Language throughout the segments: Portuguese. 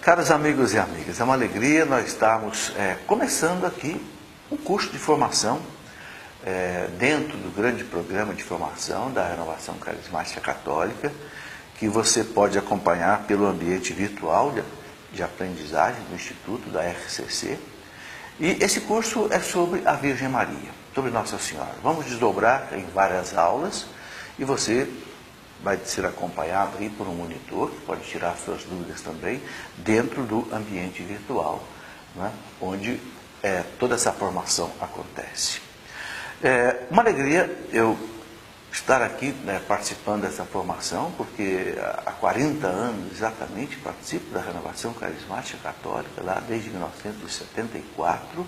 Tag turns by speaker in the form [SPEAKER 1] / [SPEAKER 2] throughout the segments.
[SPEAKER 1] Caros amigos e amigas, é uma alegria nós estarmos começando aqui um curso de formação dentro do grande programa de formação da Renovação Carismática Católica, que você pode acompanhar pelo ambiente virtual de aprendizagem do Instituto da RCC. E esse curso é sobre a Virgem Maria, sobre Nossa Senhora. Vamos desdobrar em várias aulas e você vai ser acompanhado aí por um monitor, que pode tirar suas dúvidas também, dentro do ambiente virtual, né, onde toda essa formação acontece. É uma alegria eu estar aqui participando dessa formação, porque há 40 anos exatamente participo da Renovação Carismática Católica, lá desde 1974,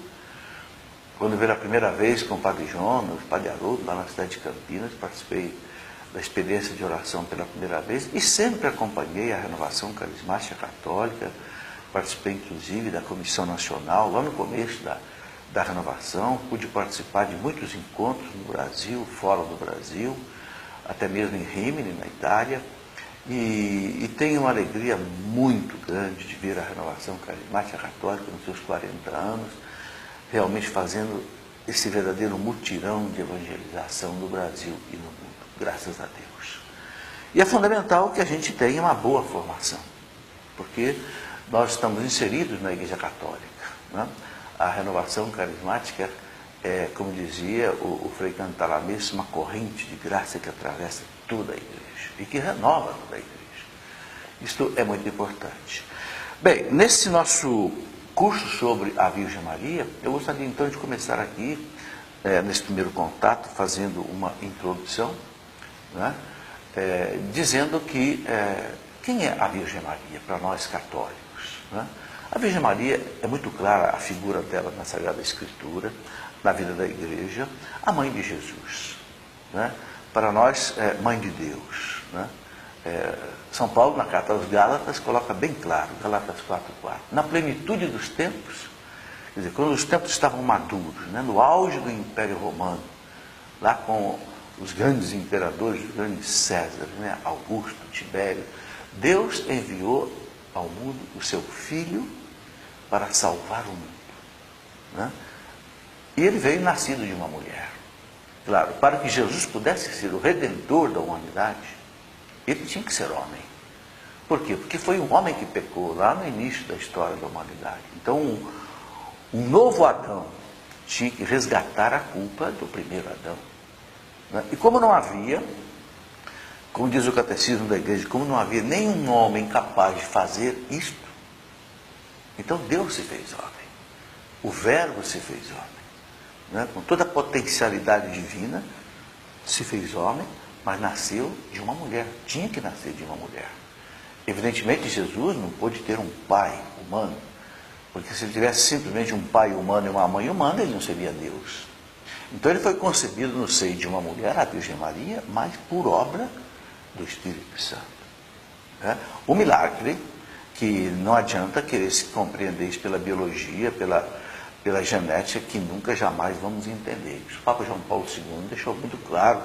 [SPEAKER 1] quando veio a primeira vez com o Padre João, o Padre Haroldo, lá na cidade de Campinas, participei da experiência de oração pela primeira vez e sempre acompanhei a Renovação Carismática Católica, participei inclusive da Comissão Nacional, lá no começo da renovação, pude participar de muitos encontros no Brasil, fora do Brasil, até mesmo em Rimini, na Itália, e tenho uma alegria muito grande de ver a Renovação Carismática Católica nos seus 40 anos, realmente fazendo esse verdadeiro mutirão de evangelização no Brasil e no mundo, graças a Deus. E é fundamental que a gente tenha uma boa formação, porque nós estamos inseridos na Igreja Católica, né? A renovação carismática é, como dizia o Frei Cantalamessa, uma corrente de graça que atravessa toda a igreja e que renova toda a igreja. Isto é muito importante. Bem, nesse nosso curso sobre a Virgem Maria, eu gostaria então de começar aqui, nesse primeiro contato, fazendo uma introdução, né, dizendo que quem é a Virgem Maria para nós católicos, né? A Virgem Maria é muito clara a figura dela na Sagrada Escritura, na vida da igreja, a mãe de Jesus, né? Para nós, mãe de Deus, né? São Paulo, na carta aos Gálatas, coloca bem claro, Gálatas 4:4, na plenitude dos tempos, quer dizer, quando os tempos estavam maduros, né? No auge do Império Romano, lá com os grandes imperadores, os grandes Césares, né? Augusto, Tibério, Deus enviou ao mundo o seu Filho para salvar o mundo, né? E ele veio nascido de uma mulher. Claro, para que Jesus pudesse ser o Redentor da humanidade, ele tinha que ser homem. Por quê? Porque foi um homem que pecou lá no início da história da humanidade. Então, um novo Adão tinha que resgatar a culpa do primeiro Adão, né? E como não havia, como diz o catecismo da igreja, como não havia nenhum homem capaz de fazer isto, então Deus se fez homem. O Verbo se fez homem, né? Com toda a potencialidade divina, se fez homem, mas nasceu de uma mulher. Tinha que nascer de uma mulher. Evidentemente, Jesus não pôde ter um pai humano, porque se ele tivesse simplesmente um pai humano e uma mãe humana, ele não seria Deus. Então ele foi concebido no seio de uma mulher, a Virgem Maria, mas por obra do Espírito Santo, né? O milagre que não adianta querer se compreender isso pela biologia, pela genética, que nunca, jamais vamos entender. O Papa João Paulo II deixou muito claro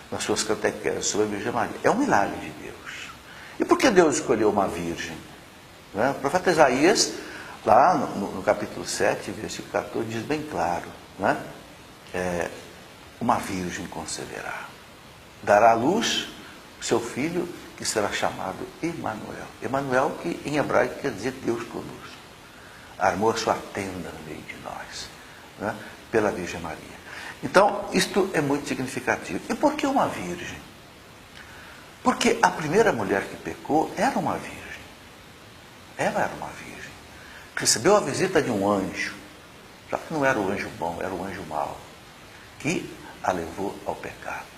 [SPEAKER 1] nas suas catequeses sobre a Virgem Maria. É um milagre de Deus. E por que Deus escolheu uma virgem? Né? O profeta Isaías, lá no capítulo 7, versículo 14, diz bem claro, né? Uma virgem conceberá, dará à luz seu filho, que será chamado Emanuel. Emanuel, que em hebraico quer dizer Deus conosco. Armou a sua tenda no meio de nós, né? Pela Virgem Maria. Então, isto é muito significativo. E por que uma virgem? Porque a primeira mulher que pecou era uma virgem. Ela era uma virgem. Recebeu a visita de um anjo, só que não era o anjo bom, era o anjo mau, que a levou ao pecado.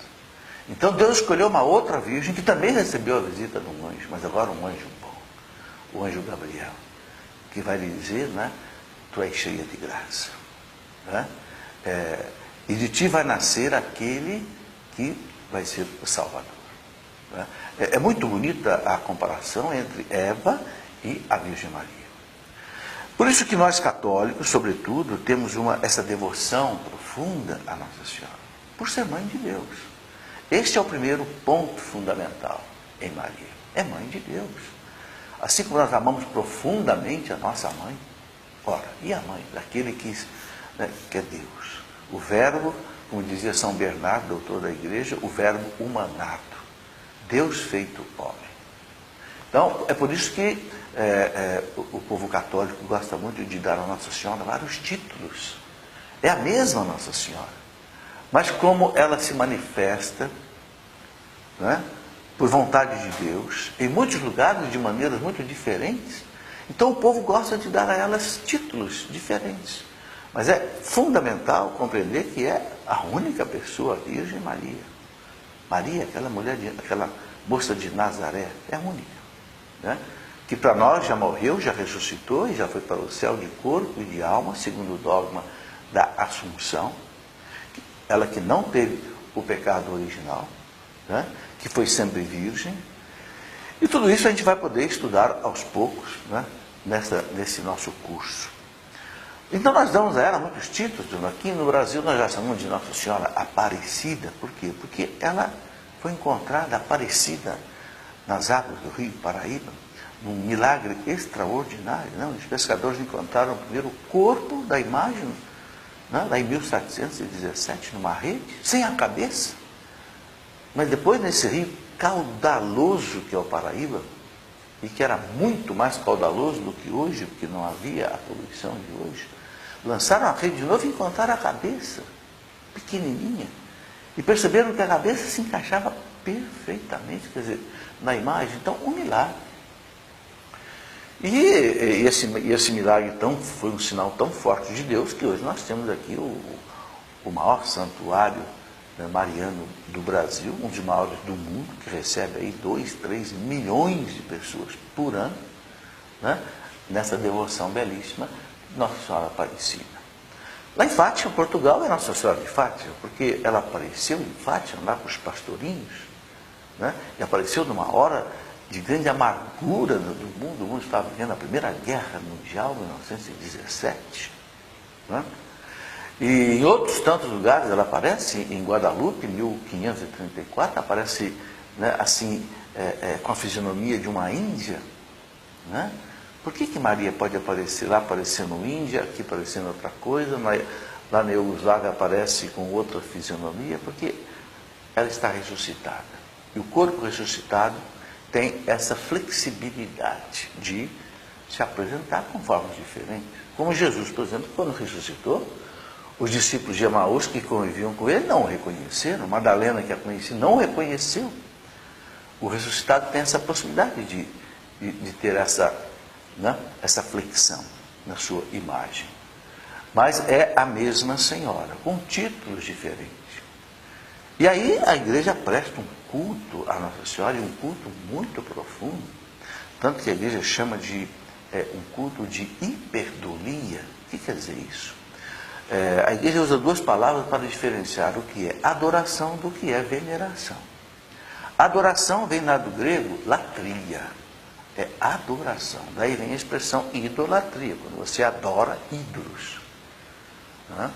[SPEAKER 1] Então Deus escolheu uma outra virgem que também recebeu a visita de um anjo, mas agora um anjo bom, o anjo Gabriel, que vai lhe dizer, né, tu és cheia de graça, né? E de ti vai nascer aquele que vai ser o Salvador, né? É muito bonita a comparação entre Eva e a Virgem Maria. Por isso que nós católicos, sobretudo, temos essa devoção profunda à Nossa Senhora, por ser mãe de Deus. Este é o primeiro ponto fundamental em Maria. É mãe de Deus. Assim como nós amamos profundamente a nossa mãe, ora, e a mãe daquele que, né, que é Deus? O verbo, como dizia São Bernardo, doutor da igreja, o verbo humanado, Deus feito homem. Então, é por isso que o povo católico gosta muito de dar a Nossa Senhora vários títulos. É a mesma Nossa Senhora, mas como ela se manifesta, né, por vontade de Deus, em muitos lugares de maneiras muito diferentes, então o povo gosta de dar a elas títulos diferentes. Mas é fundamental compreender que é a única pessoa, a Virgem Maria. Maria, aquela mulher, aquela moça de Nazaré, é a única, né? Que para nós já morreu, já ressuscitou e já foi para o céu de corpo e de alma, segundo o dogma da Assunção. Ela que não teve o pecado original, né? Que foi sempre virgem. E tudo isso a gente vai poder estudar aos poucos, né? Nesse nosso curso. Então nós damos a ela muitos títulos. Aqui no Brasil nós já chamamos de Nossa Senhora Aparecida. Por quê? Porque ela foi encontrada aparecida nas águas do rio Paraíba, num milagre extraordinário. Né? Os pescadores encontraram primeiro o corpo da imagem, né? Lá em 1717, numa rede, sem a cabeça. Mas depois, nesse rio caudaloso que é o Paraíba, e que era muito mais caudaloso do que hoje, porque não havia a poluição de hoje, lançaram a rede de novo e encontraram a cabeça, pequenininha, e perceberam que a cabeça se encaixava perfeitamente, quer dizer, na imagem. Então, um milagre. E esse milagre foi um sinal tão forte de Deus que hoje nós temos aqui o maior santuário, né, mariano do Brasil, um dos maiores do mundo, que recebe aí 2, 3 milhões de pessoas por ano, né, nessa devoção belíssima de Nossa Senhora Aparecida. Lá em Fátima, Portugal, é Nossa Senhora de Fátima, porque ela apareceu em Fátima, lá com os pastorinhos, né, e apareceu numa hora de grande amargura do mundo. O mundo estava vivendo a Primeira Guerra Mundial, em 1917, né? E em outros tantos lugares ela aparece. Em Guadalupe, em 1534, aparece, né, assim, com a fisionomia de uma índia, né? Por que Maria pode aparecer lá parecendo índia, aqui parecendo outra coisa, lá na Iugoslávia aparece com outra fisionomia? Porque ela está ressuscitada. E o corpo ressuscitado tem essa flexibilidade de se apresentar com formas diferentes. Como Jesus, por exemplo, quando ressuscitou, os discípulos de Emaús que conviviam com ele não o reconheceram. Madalena, que a conhecia, não o reconheceu. O ressuscitado tem essa possibilidade de ter essa, né, essa flexão na sua imagem. Mas é a mesma Senhora, com títulos diferentes. E aí a igreja presta um culto à Nossa Senhora, e um culto muito profundo, tanto que a igreja chama de um culto de hiperdulia. O que quer dizer isso? A igreja usa duas palavras para diferenciar o que é adoração do que é veneração. Adoração vem lá do grego latria, é adoração. Daí vem a expressão idolatria, quando você adora ídolos. Né?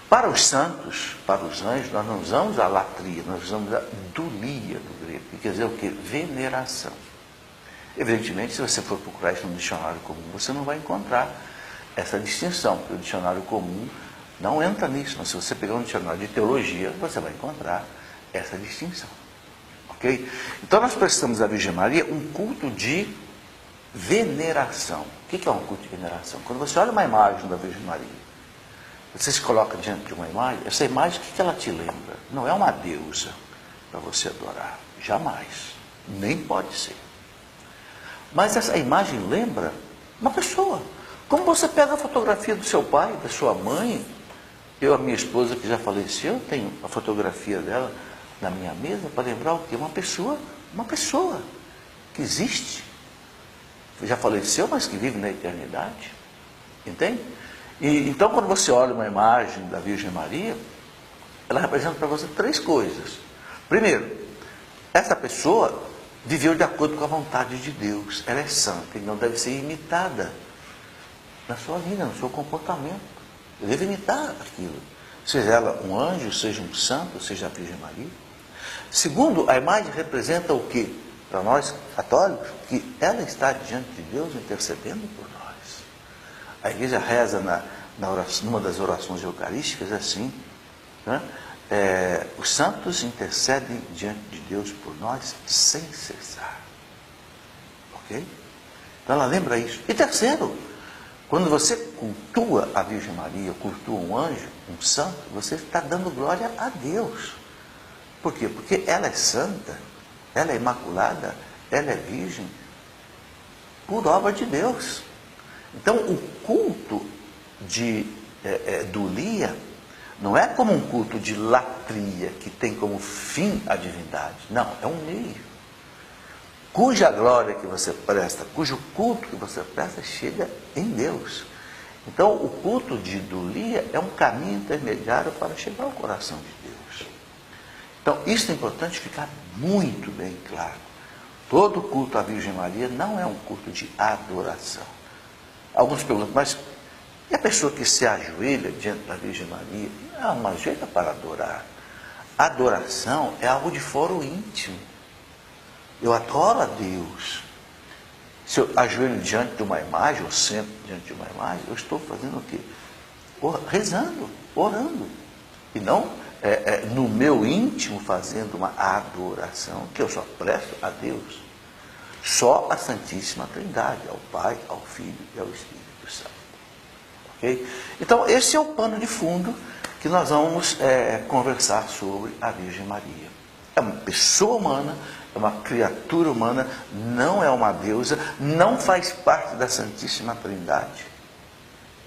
[SPEAKER 1] Para os santos, para os anjos, nós não usamos a latria, nós usamos a dulia do grego, que quer dizer o que? Veneração. Evidentemente, se você for procurar isso no dicionário comum, você não vai encontrar essa distinção, porque o dicionário comum não entra nisso. Mas se você pegar um dicionário de teologia, você vai encontrar essa distinção. Ok? Então nós prestamos à Virgem Maria um culto de veneração. O que é um culto de veneração? Quando você olha uma imagem da Virgem Maria, você se coloca diante de uma imagem, essa imagem, o que ela te lembra? Não é uma deusa para você adorar. Jamais. Nem pode ser. Mas essa imagem lembra uma pessoa. Como você pega a fotografia do seu pai, da sua mãe. Eu, a minha esposa que já faleceu, tenho a fotografia dela na minha mesa para lembrar o quê? Uma pessoa que existe. Já faleceu, mas que vive na eternidade. Entende? E então, quando você olha uma imagem da Virgem Maria, ela representa para você três coisas. Primeiro, essa pessoa viveu de acordo com a vontade de Deus. Ela é santa e não deve ser imitada na sua vida, no seu comportamento. Eu devo imitar aquilo. Seja ela um anjo, seja um santo, seja a Virgem Maria. Segundo, a imagem representa o quê? para nós católicos, que ela está diante de Deus intercedendo por nós. A igreja reza numa das orações eucarísticas assim, né? Os santos intercedem diante de Deus por nós sem cessar. Ok? Então ela lembra isso. E terceiro, quando você cultua a Virgem Maria, cultua um anjo, um santo, você está dando glória a Deus. Por quê? Porque ela é santa, ela é imaculada, ela é virgem, por obra de Deus. Então o culto do Lia não é como um culto de latria, que tem como fim a divindade. Não, é um meio. Cuja glória que você presta, cujo culto que você presta, chega em Deus. Então, o culto do Lia é um caminho intermediário para chegar ao coração de Deus. Então, isso é importante ficar muito bem claro. Todo culto à Virgem Maria não é um culto de adoração. Alguns perguntam, mas e a pessoa que se ajoelha diante da Virgem Maria? Não ajoelha para adorar. Adoração é algo de foro íntimo. Eu adoro a Deus. Se eu ajoelho diante de uma imagem, ou sento diante de uma imagem, eu estou fazendo o quê? Rezando, orando. E não no meu íntimo fazendo uma adoração, que eu só presto a Deus. Só a Santíssima Trindade, ao Pai, ao Filho e ao Espírito Santo. Ok? Então, esse é o pano de fundo que nós vamos conversar sobre a Virgem Maria. É uma pessoa humana, é uma criatura humana, não é uma deusa, não faz parte da Santíssima Trindade.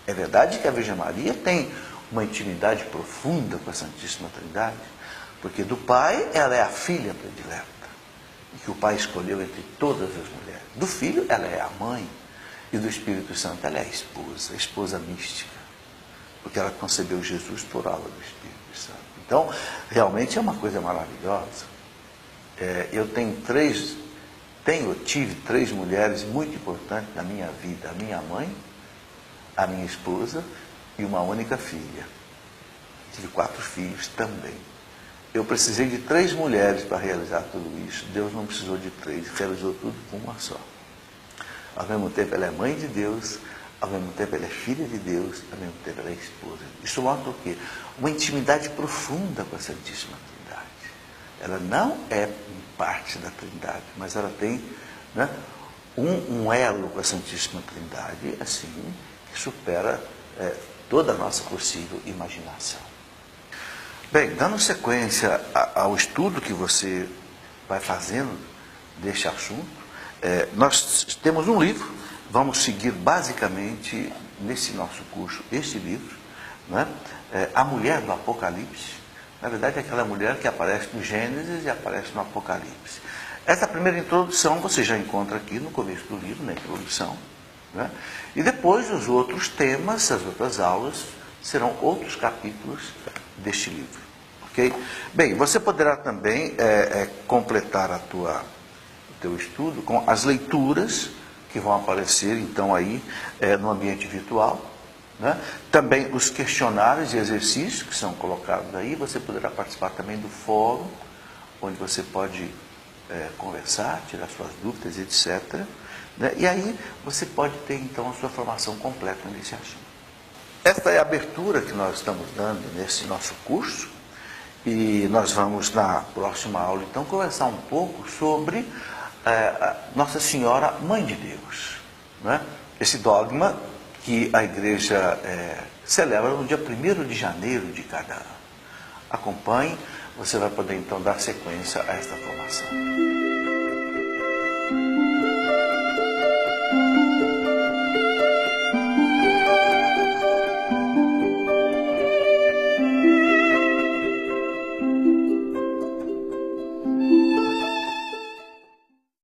[SPEAKER 1] É verdade que a Virgem Maria tem uma intimidade profunda com a Santíssima Trindade, porque do Pai ela é a filha predileta, e que o Pai escolheu entre todas as mulheres. Do Filho ela é a mãe, e do Espírito Santo ela é a esposa mística, porque ela concebeu Jesus por obra do Espírito Santo. Então, realmente é uma coisa maravilhosa. Eu tive três mulheres muito importantes na minha vida: a minha mãe, a minha esposa e uma única filha. Tive 4 filhos também. Eu precisei de 3 mulheres para realizar tudo isso. Deus não precisou de 3, realizou tudo com uma só. Ao mesmo tempo ela é mãe de Deus, ao mesmo tempo ela é filha de Deus, ao mesmo tempo ela é esposa. Isso mostra o quê? Uma intimidade profunda com a Santíssima Trindade. Ela não é parte da Trindade, mas ela tem, né, um elo com a Santíssima Trindade, assim, que supera toda a nossa possível imaginação. Bem, dando sequência ao estudo que você vai fazendo deste assunto, nós temos um livro, vamos seguir basicamente nesse nosso curso este livro, né? A Mulher do Apocalipse. Na verdade, é aquela mulher que aparece no Gênesis e aparece no Apocalipse. Essa primeira introdução você já encontra aqui no começo do livro, na introdução, né? E depois os outros temas, as outras aulas, serão outros capítulos deste livro. Ok? Bem, você poderá também completar o teu estudo com as leituras que vão aparecer então aí no ambiente virtual, né? Também os questionários e exercícios que são colocados aí. Você poderá participar também do fórum, onde você pode conversar, tirar suas dúvidas, etc., né? E aí você pode ter então a sua formação completa nesse assunto. Esta é a abertura que nós estamos dando nesse nosso curso, e nós vamos na próxima aula então conversar um pouco sobre Nossa Senhora Mãe de Deus, né? Esse dogma que a igreja celebra no dia 1º de janeiro de cada ano. Acompanhe, você vai poder então dar sequência a esta formação.